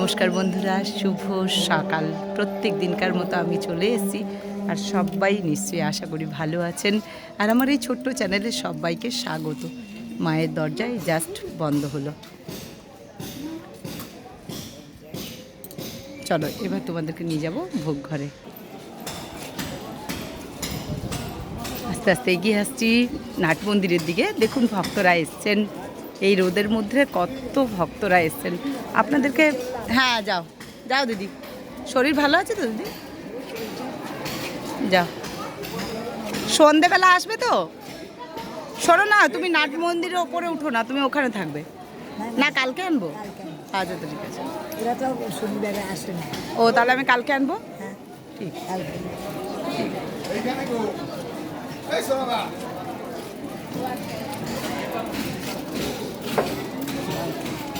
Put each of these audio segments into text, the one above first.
নমস্কার বন্ধুরা, শুভ সকাল। প্রত্যেক দিনকার মতো আমি চলে এসেছি, আর সবাই নিশ্চয়ই আশা করি ভালো আছেন। আর আমার এই ছোট্ট চ্যানেলে সবাইকে স্বাগত। মায়ের দরজায় জাস্ট বন্ধ হলো। চলো এবার তোমাদেরকে নিয়ে যাব ভোগ ঘরে। আস্তে আস্তে এগিয়ে আসছি নাট মন্দিরের দিকে। দেখুন ভক্তরা এসছেন, এই রোদের মধ্যে কত ভক্তরা এসছেন। আপনাদেরকে হ্যাঁ যাও যাও দিদি, শরীর ভালো আছে তো দিদি? যাও, সন্ধেবেলা আসবে তো? শোনো না, তুমি নাট মন্দিরের ওপরে উঠো না, তুমি ওখানে থাকবে। না কালকে আনবো? আচ্ছা তো ঠিক আছে। এরা তো শনিবারে আসে না। ও তাহলে আমি কালকে আনবো। হ্যাঁ ঠিক কালকে।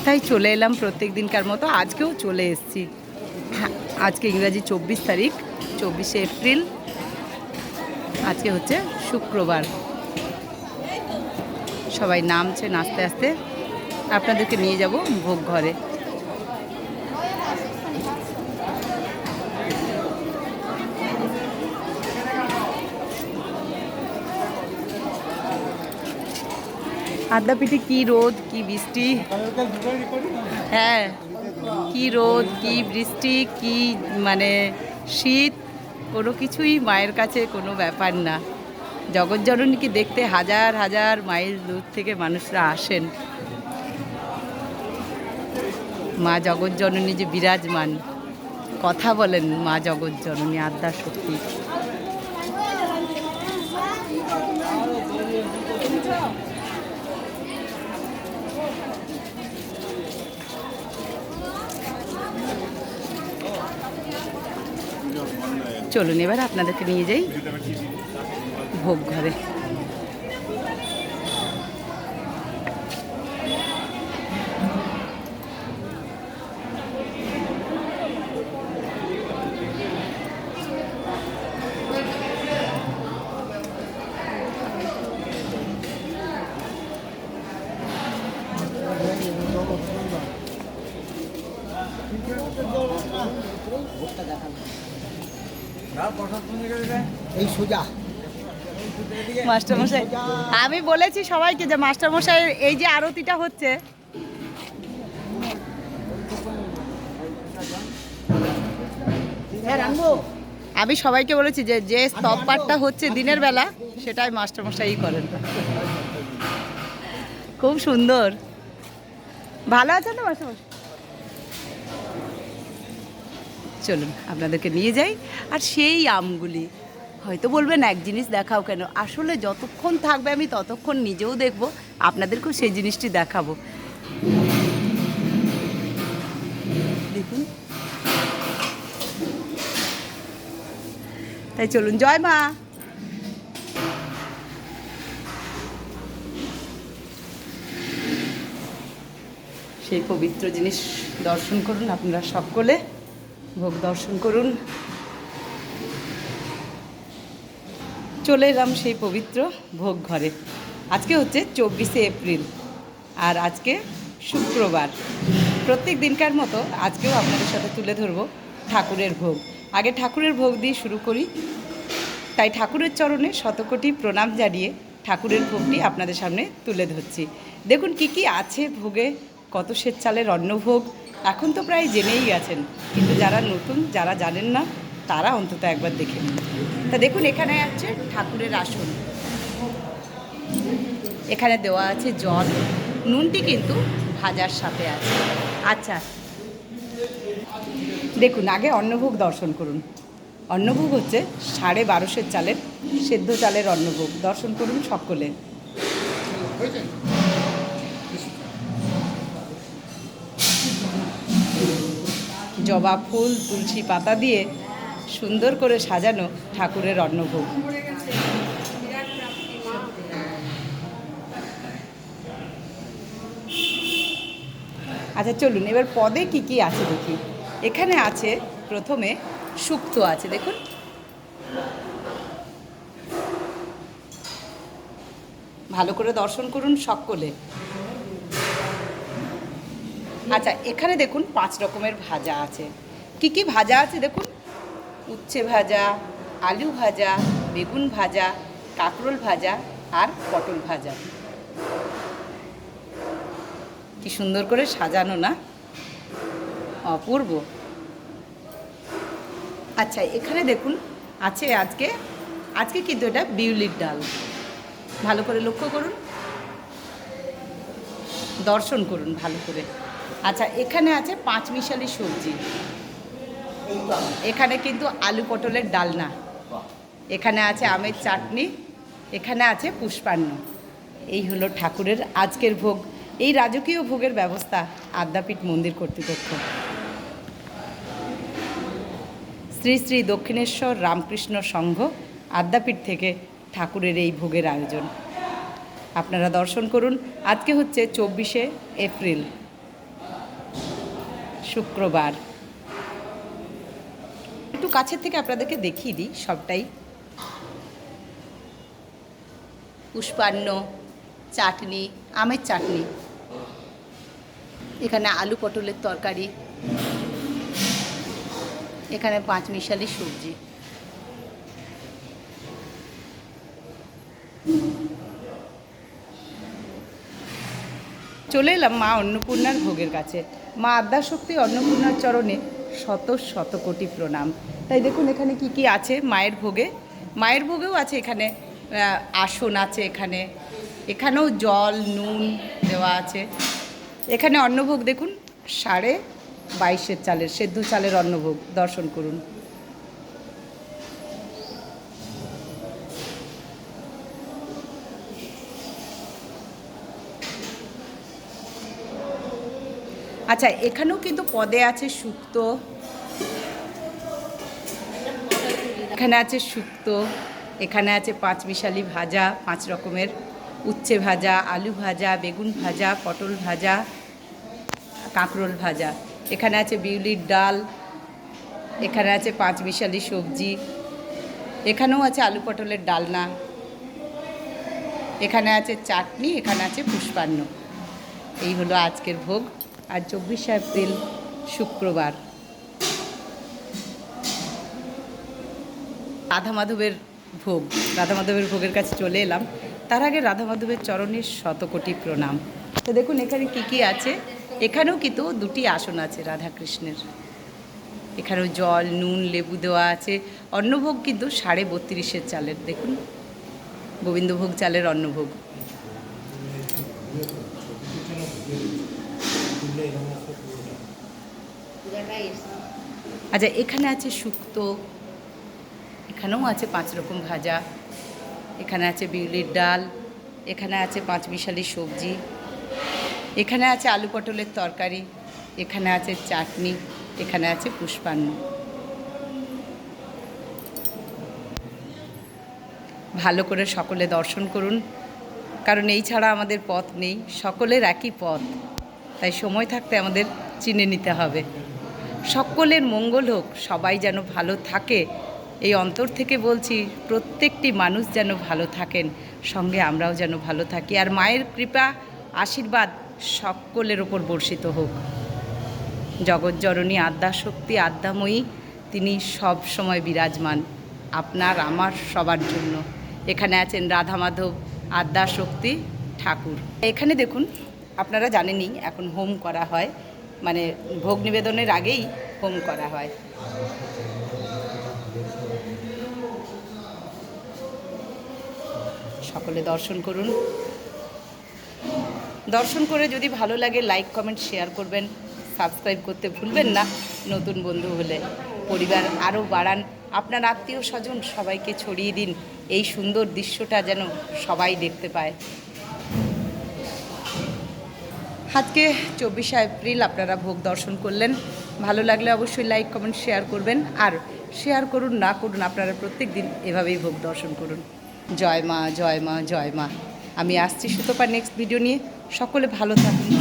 তাই চলে এলাম প্রত্যেক দিনকার মতো, আজকেও চলে এসেছি। হ্যাঁ, আজকে ইংরাজি 24 তারিখ, 24শে এপ্রিল। আজকে হচ্ছে শুক্রবার। সবাই নামছে, নাচতে আস্তে আপনাদেরকে নিয়ে যাব ভোগ ঘরে। আদ্যাপীঠে কি রোদ কি বৃষ্টি, হ্যাঁ কি রোদ কি বৃষ্টি কি মানে শীত, কোনো কিছুই মায়ের কাছে কোনো ব্যাপার না। জগৎজননীকে দেখতে হাজার হাজার মাইল দূর থেকে মানুষরা আসেন। মা জগৎজননী যে বিরাজমান, কথা বলেন মা জগৎজননী আদ্যা শক্তি। চলুন এবার আপনাদেরকে নিয়ে যাই ভোগ ঘরে। এই সোজা মাস্টারমশাই, আমি বলেছি সবাইকে যে মাস্টারমশাই এই যে আরতিটা হচ্ছে, আমি সবাইকে বলেছি যে যে স্তব পাঠটা হচ্ছে দিনের বেলা সেটাই মাস্টারমশাই করেন। খুব সুন্দর, ভালো আছেন তো মাস্টারমশাই? চলুন আপনাদেরকে নিয়ে যাই। আর সেই আমগুলি হয়তো বলবেন এক জিনিস দেখাও কেন, আসলে যতক্ষণ থাকবে আমি ততক্ষণ নিজেও দেখব, আপনাদেরকেও সেই জিনিসটি দেখাবো। দেখুন, তাই চলুন। জয় মা। সেই পবিত্র জিনিস দর্শন করুন আপনারা সকলে, ভোগ দর্শন করুন। চলে এলাম সেই পবিত্র ভোগ ঘরে। আজকে হচ্ছে 24শে এপ্রিল, আর আজকে শুক্রবার। প্রত্যেক দিনকার মতো আজকেও আপনাদের সাথে তুলে ধরব ঠাকুরের ভোগ। আগে ঠাকুরের ভোগ দিয়ে শুরু করি, তাই ঠাকুরের চরণে শতকোটি প্রণাম জানিয়ে ঠাকুরের ভোগটি আপনাদের সামনে তুলে ধরছি। দেখুন কি কি আছে ভোগে, কত সের চালের অন্নভোগ। এখন তো প্রায় জেনেই গেছেন, কিন্তু যারা নতুন, যারা জানেন না, তারা অন্তত একবার দেখে নিন। তা দেখুন, এখানে আছে ঠাকুরের আসন, এখানে দেওয়া আছে জল, নুনটি কিন্তু ভাজার সাথে আছে। আচ্ছা দেখুন, আগে অন্নভোগ দর্শন করুন। অন্নভোগ হচ্ছে 1250 চালের সেদ্ধ চালের অন্নভোগ। দর্শন করুন সকলে। জবা ফুল তুলসী পাতা দিয়ে সুন্দর করে সাজানো ঠাকুরের অন্নভোগ। আচ্ছা চলুন এবার পদে কি কি আছে দেখি। এখানে আছে প্রথমে শুক্তো আছে, দেখুন ভালো করে দর্শন করুন সকলে। আচ্ছা, এখানে দেখুন 5 রকমের ভাজা আছে। কি কি ভাজা আছে দেখুন? উচ্ছে ভাজা, আলু ভাজা, বেগুন ভাজা, কাঁকরোল ভাজা আর পটল ভাজা। কি সুন্দর করে সাজানো না? অপূর্ব। আচ্ছা, এখানে দেখুন আছে আজকে কিন্তু এটা বিউলির ডাল। ভালো করে লক্ষ্য করুন, দর্শন করুন ভালো করে। আচ্ছা, এখানে আছে 5 মিশালি সবজি। এখানে কিন্তু আলু পটলের ডালনা, এখানে আছে আমের চাটনি, এখানে আছে পুষ্পান্ন। এই হলো ঠাকুরের আজকের ভোগ। এই রাজকীয় ভোগের ব্যবস্থা আদ্যাপীঠ মন্দির কর্তৃপক্ষ। শ্রী শ্রী দক্ষিণেশ্বর রামকৃষ্ণ সংঘ আদ্যাপীঠ থেকে ঠাকুরের এই ভোগের আয়োজন। আপনারা দর্শন করুন। আজকে হচ্ছে 24শে এপ্রিল, শুক্রবার। একটু কাছের থেকে আপনাদেরকে দেখিয়ে দিই সবটাই। পুষ্পান্ন, চাটনি, আমের চাটনি, এখানে আলু পটলের তরকারি, এখানে 5 মিশালি সবজি। চলে এলাম মা অন্নপূর্ণার ভোগের কাছে। মা আদ্যাশক্তি অন্নপূর্ণার চরণে শত শত কোটি প্রণাম। তাই দেখুন এখানে কি কি আছে মায়ের ভোগে। মায়ের ভোগেও আছে এখানে আসন আছে, এখানেও জল নুন দেওয়া আছে। এখানে অন্নভোগ দেখুন 22.5 চালের, সেদ্ধ চালের অন্নভোগ। দর্শন করুন। আচ্ছা, এখানেও কিন্তু পদে আছে শুক্তো, এখানে আছে শুক্তো, এখানে আছে 5 মিশালি ভাজা, 5 রকমের উচ্ছে ভাজা, আলু ভাজা, বেগুন ভাজা, পটল ভাজা, কাঁকরোল ভাজা। এখানে আছে বিউলির ডাল, এখানে আছে 5 মিশালি সবজি, এখানেও আছে আলু পটলের ডালনা, এখানে আছে চাটনি, এখানে আছে পুষ্পান্ন। এই হলো আজকের ভোগ। আর 24শে এপ্রিল শুক্রবার। রাধা মাধবের ভোগ, রাধা মাধবের ভোগের কাছে চলে এলাম। তার আগে রাধা মাধবের চরণে শতকোটি প্রণাম। তো দেখুন এখানে কি কি আছে। এখানেও কিন্তু 2টি আসন আছে রাধাকৃষ্ণের। এখানেও জল নুন লেবু দেওয়া আছে। অন্নভোগ কিন্তু 32.5 চালের। দেখুন গোবিন্দভোগ চালের অন্নভোগ। আচ্ছা, এখানে আছে শুক্তো, এখানেও আছে 5 রকম ভাজা, এখানে আছে বিউলির ডাল, এখানে আছে 5 মিশালি সবজি, এখানে আছে আলু পটলের তরকারি, এখানে আছে চাটনি, এখানে আছে পুষ্পান্ন। ভালো করে সকলে দর্শন করুন, কারণ এই ছাড়া আমাদের পথ নেই। সকলের একই পথ, তাই সময় থাকতে আমাদের চিনে নিতে হবে। সকলের মঙ্গল হোক, সবাই যেন ভালো থাকে। এই অন্তর থেকে বলছি, প্রত্যেকটি মানুষ যেন ভালো থাকেন, সঙ্গে আমরাও যেন ভালো থাকি। আর মায়ের কৃপা আশীর্বাদ সকলের ওপর বর্ষিত হোক। জগৎজননী আদ্যাশক্তি আদ্যাময়ী, তিনি সব সময় বিরাজমান আপনার আমার সবার জন্য। এখানে আছেন রাধা মাধব আদ্যাশক্তি ঠাকুর। এখানে দেখুন, আপনারা জানেনই এখন হোম করা হয়, মানে ভোগ নিবেদনের আগেই হোম করা হয়। সকলে দর্শন করুন। দর্শন করে যদি ভালো লাগে লাইক কমেন্ট শেয়ার করবেন, সাবস্ক্রাইব করতে ভুলবেন না। নতুন বন্ধু হলে পরিবার আরও বাড়ান, আপনার আত্মীয় স্বজন সবাইকে ছড়িয়ে দিন। এই সুন্দর দৃশ্যটা যেন সবাই দেখতে পায়। আজকে 24শে এপ্রিল আপনারা ভোগ দর্শন করলেন। ভালো লাগলে অবশ্যই লাইক কমেন্ট শেয়ার করবেন। আর শেয়ার করুন না করুন, আপনারা প্রত্যেক দিন এভাবেই ভোগ দর্শন করুন। জয় মা, জয় মা, জয় মা। আমি আসছি সুতপা নেক্সট ভিডিও নিয়ে। সকলে ভালো থাকুন,